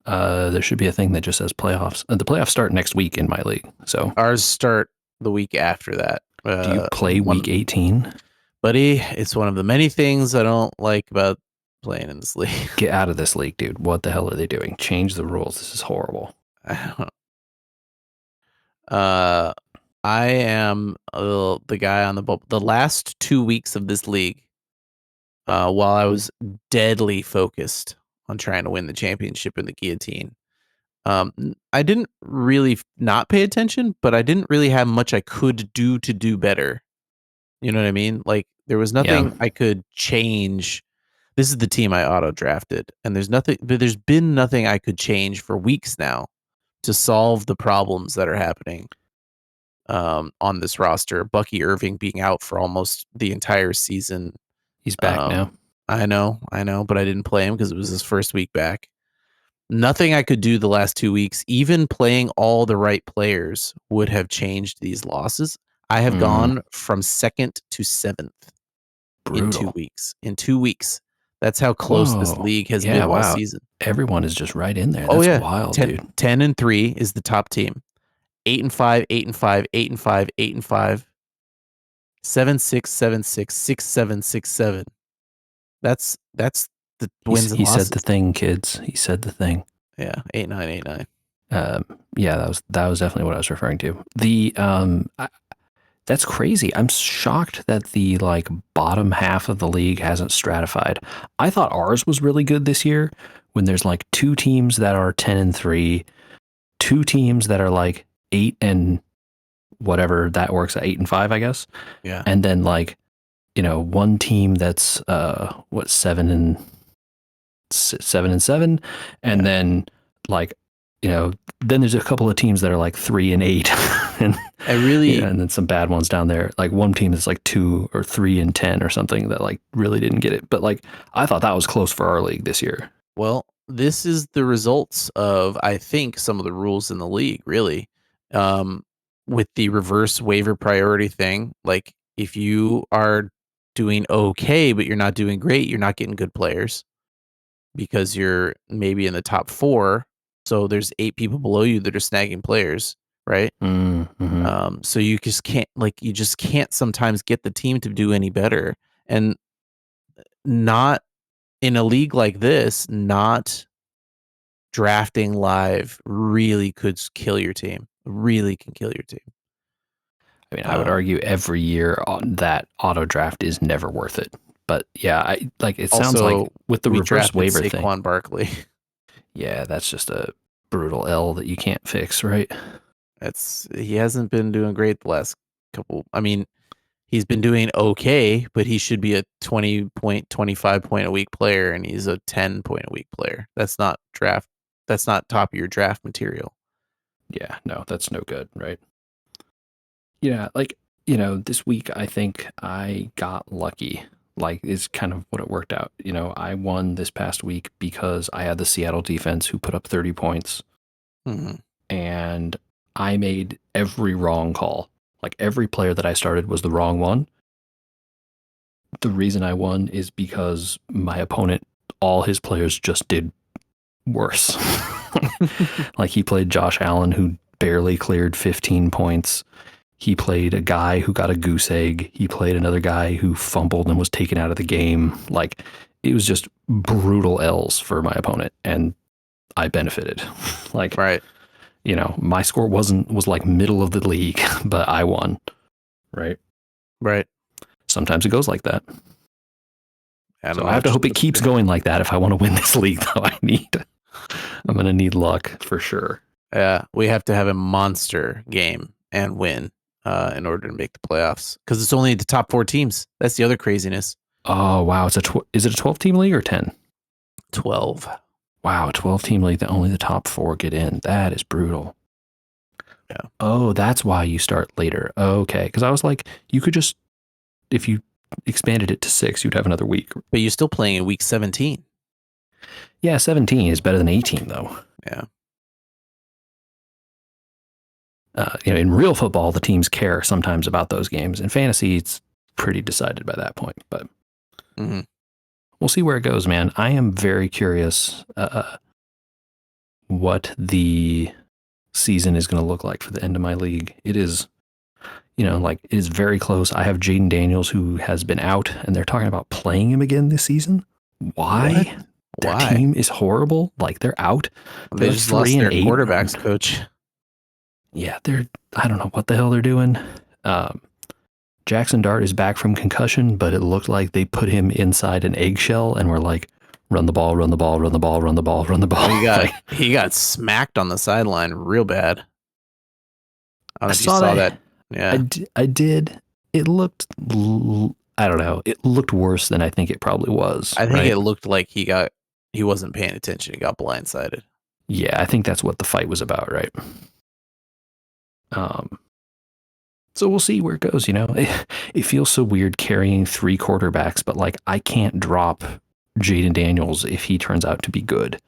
There should be a thing that just says playoffs. The playoffs start next week in my league. So ours start the week after that. Do you play week 18? Buddy, it's one of the many things I don't like about playing in this league. Get out of this league, dude. What the hell are they doing? Change the rules. This is horrible. I am the guy on the last 2 weeks of this league. While I was deadly focused on trying to win the championship in the guillotine, I didn't really not pay attention, but I didn't really have much I could do better. You know what I mean? Like there was nothing I could change. This is the team I auto drafted, and there's been nothing I could change for weeks now to solve the problems that are happening on this roster. Bucky Irving being out for almost the entire season. He's back now. I know, but I didn't play him because it was his first week back. Nothing I could do the last 2 weeks, even playing all the right players, would have changed these losses. I have gone from second to seventh in 2 weeks. In 2 weeks. That's how close this league has been all season. Everyone is just right in there. That's wild, dude. 10-3 is the top team. 8-5, 8-5, 8-5, 8-5, 7-6, 7-6, 6-7, 6-7. That's the wins and losses. He said the thing, kids. He said the thing. Yeah, 8-9, 8-9. Yeah, that was definitely what I was referring to. That's crazy. I'm shocked that the bottom half of the league hasn't stratified. I thought ours was really good this year when there's 2 teams that are 10-3, 2 teams that are 8 and whatever that works at 8-5, I guess. Yeah. And then one team that's 7-7, and then then there's a couple of teams that are 3-8, and and then some bad ones down there. One team that's 2 or 3-10 or something that really didn't get it. But I thought that was close for our league this year. Well, this is the results of, I think, some of the rules in the league, really. Um, with the reverse waiver priority thing, like if you are doing okay, but you're not doing great, you're not getting good players because you're maybe in the top 4. So there's 8 people below you that are snagging players, right? Mm-hmm. So you just can't sometimes get the team to do any better. And not in a league like this, not drafting live really could kill your team. Really can kill your team. I mean, I would argue every year that auto draft is never worth it. But yeah, it sounds like Also, with the we reverse drafted waiver thing. Saquon Barkley. Yeah, that's just a brutal L that you can't fix, right? He hasn't been doing great the last couple. I mean, he's been doing okay, but he should be a 20 point, 25 point a week player, and he's a 10 point a week player. That's not draft. That's not top of your draft material. Yeah, no, that's no good, right? Yeah, this week I think I got lucky. Like, it's kind of what it worked out. I won this past week because I had the Seattle defense who put up 30 points, Mm-hmm. and I made every wrong call. Like, every player that I started was the wrong one. The reason I won is because my opponent, all his players just did worse. Like, he played Josh Allen, who barely cleared 15 points. He played a guy who got a goose egg. He played another guy who fumbled and was taken out of the game. Like, it was just brutal L's for my opponent, and I benefited. Like, Right. my score was like middle of the league, but I won. Right. Right. Sometimes it goes like that. I don't So know. I have to hope it keeps going like that if I want to win this league, though. I'm going to need luck for sure. Yeah, we have to have a monster game and win in order to make the playoffs because it's only the top 4 teams. That's the other craziness. Oh, wow. Is it a 12-team league or 10? 12. Wow, a 12-team league that only the top 4 get in. That is brutal. Yeah. Oh, that's why you start later. Okay, because I was like, you could just, if you expanded it to 6, you'd have another week. But you're still playing in week 17. Yeah, 17 is better than 18, though. Yeah. In real football, the teams care sometimes about those games. In fantasy, it's pretty decided by that point. But we'll see where it goes, man. I am very curious what the season is going to look like for the end of my league. It is, it is very close. I have Jaden Daniels, who has been out, and they're talking about playing him again this season. Why? What? Their Why? team is horrible. Like, they're out. They just lost their quarterbacks coach. Yeah, I don't know what the hell they're doing. Jackson Dart is back from concussion, but it looked like they put him inside an eggshell and were like, run the ball, run the ball, run the ball, run the ball, run the ball. He got smacked on the sideline real bad. I don't know if you saw that. Yeah. I did. It looked, I don't know. It looked worse than I think it probably was. I think it looked like he wasn't paying attention. He got blindsided. Yeah, I think that's what the fight was about, right? So we'll see where it goes. It feels so weird carrying 3 quarterbacks, but like, I can't drop Jaden Daniels if he turns out to be good,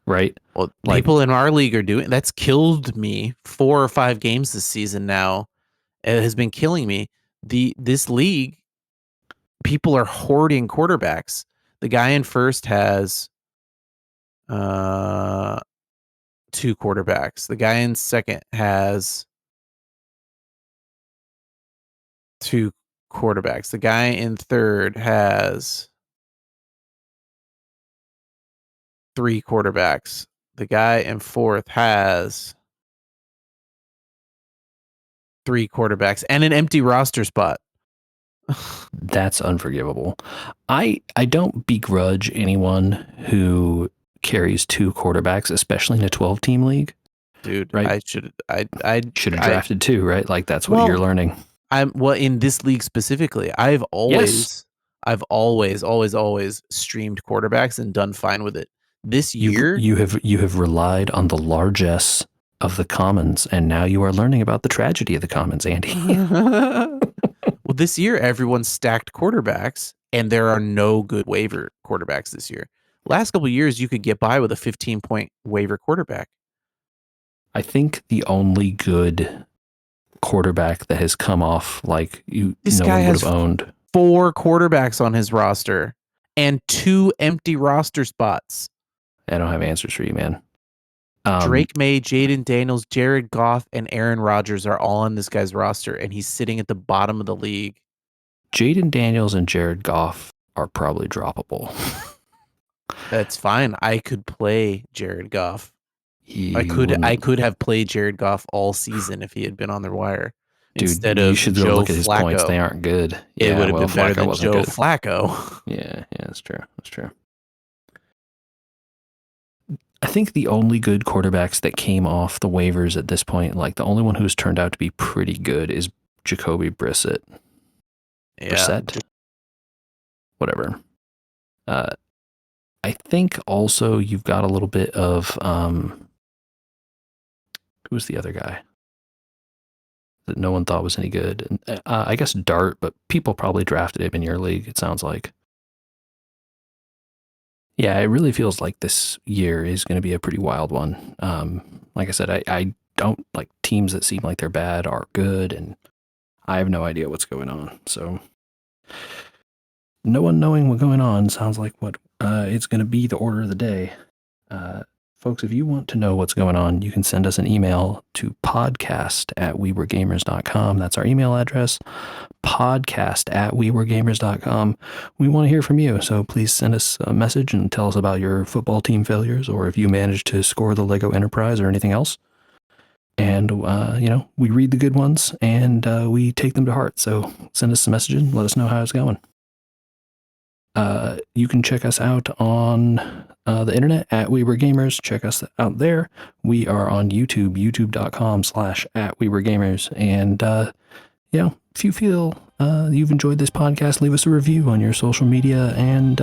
right? Well, people in our league are doing that's killed me 4 or 5 games this season now. It has been killing me. This league, people are hoarding quarterbacks. The guy in first has 2 quarterbacks. The guy in second has 2 quarterbacks. The guy in third has 3 quarterbacks. The guy in fourth has 3 quarterbacks and an empty roster spot. That's unforgivable. I don't begrudge anyone who carries 2 quarterbacks, especially in a 12-team league. Dude, right? I should have drafted 2, right? Like, that's what you're learning. In this league specifically, I've always streamed quarterbacks and done fine with it. This year, you have relied on the largesse of the commons, and now you are learning about the tragedy of the commons, Andy. Well, this year everyone stacked quarterbacks, and there are no good waiver quarterbacks this year. Last couple of years, you could get by with a 15-point waiver quarterback. I think the only good quarterback that has come off like This no guy one would has have owned. 4 quarterbacks on his roster and 2 empty roster spots. I don't have answers for you, man. Drake May, Jaden Daniels, Jared Goff, and Aaron Rodgers are all on this guy's roster, and he's sitting at the bottom of the league. Jaden Daniels and Jared Goff are probably droppable. That's fine. I could play Jared Goff. I wouldn't. could have played Jared Goff all season if he had been on the wire. Dude, instead you of should go Joe look at his points. Flacco. They aren't good. It would have been better Flacco than wasn't Joe good. Flacco. Yeah, that's true. That's true. I think the only good quarterbacks that came off the waivers at this point, like the only one who's turned out to be pretty good, is Jacoby Brissett. Yeah. Brissett? Whatever. I think also you've got a little bit of who's the other guy that no one thought was any good? And I guess Dart, but people probably drafted him in your league, it sounds like. Yeah, it really feels like this year is going to be a pretty wild one. Like I said, I don't like teams that seem like they're bad are good, and I have no idea what's going on. So no one knowing what's going on sounds like what it's going to be the order of the day. Folks, if you want to know what's going on, you can send us an email to podcast@weweregamers.com. That's our email address, podcast@weweregamers.com. We want to hear from you, so please send us a message and tell us about your football team failures, or if you managed to score the Lego Enterprise or anything else. And, we read the good ones and we take them to heart. So send us a message and let us know how it's going. You can check us out on the internet at We Were Gamers. Check us out there. We are on YouTube, youtube.com/@WeWereGamers. And, if you feel you've enjoyed this podcast, leave us a review on your social media and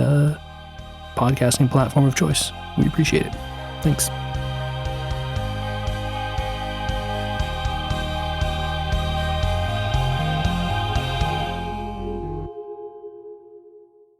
podcasting platform of choice. We appreciate it. Thanks.